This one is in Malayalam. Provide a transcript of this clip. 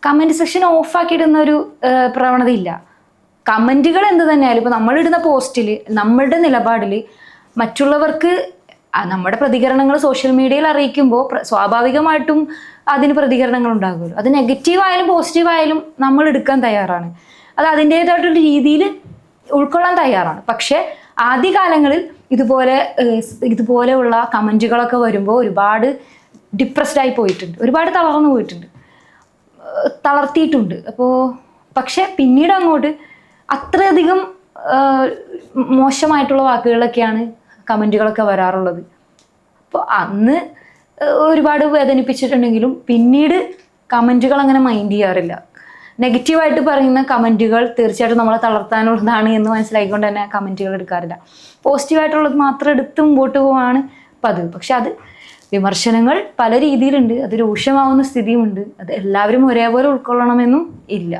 കമൻറ്റ് സെക്ഷൻ ഓഫാക്കിയിടുന്ന ഒരു പ്രവണതയില്ല. കമൻറ്റുകൾ എന്ത് തന്നെയായാലും ഇപ്പോൾ നമ്മളിടുന്ന പോസ്റ്റിൽ നമ്മളുടെ നിലപാടിൽ മറ്റുള്ളവർക്ക് നമ്മുടെ പ്രതികരണങ്ങൾ സോഷ്യൽ മീഡിയയിൽ അറിയിക്കുമ്പോൾ സ്വാഭാവികമായിട്ടും അതിന് പ്രതികരണങ്ങൾ ഉണ്ടാകുമല്ലോ. അത് നെഗറ്റീവായാലും പോസിറ്റീവായാലും നമ്മൾ എടുക്കാൻ തയ്യാറാണ്. അത് അതിൻ്റേതായിട്ടുള്ള രീതിയിൽ ഉൾക്കൊള്ളാൻ തയ്യാറാണ്. പക്ഷേ ആദ്യകാലങ്ങളിൽ ഇതുപോലെയുള്ള കമൻറ്റുകളൊക്കെ വരുമ്പോൾ ഒരുപാട് ഡിപ്രസ്ഡായി പോയിട്ടുണ്ട്, ഒരുപാട് തളർന്നു പോയിട്ടുണ്ട്, തളർത്തിയിട്ടുണ്ട്. പക്ഷെ പിന്നീട് അങ്ങോട്ട് അത്രയധികം മോശമായിട്ടുള്ള വാക്കുകളൊക്കെയാണ് കമൻറ്റുകളൊക്കെ വരാറുള്ളത്. അപ്പോൾ അന്ന് ഒരുപാട് വേദനിപ്പിച്ചിട്ടുണ്ടെങ്കിലും പിന്നീട് കമൻറ്റുകൾ അങ്ങനെ മൈൻഡ് ചെയ്യാറില്ല. നെഗറ്റീവായിട്ട് പറയുന്ന കമൻറ്റുകൾ തീർച്ചയായിട്ടും നമ്മളെ തളർത്താനുള്ളതാണ് എന്ന് മനസ്സിലാക്കിക്കൊണ്ട് തന്നെ കമൻറ്റുകൾ എടുക്കാറില്ല. പോസിറ്റീവായിട്ടുള്ളത് മാത്രം എടുത്ത് മുമ്പോട്ട് പോവാണ് പതിവ്. പക്ഷെ അത് വിമർശനങ്ങൾ പല രീതിയിലുണ്ട്, അത് രൂക്ഷമാവുന്ന സ്ഥിതിയുമുണ്ട്. അത് എല്ലാവരും ഒരേപോലെ ഉൾക്കൊള്ളണമെന്നും ഇല്ല.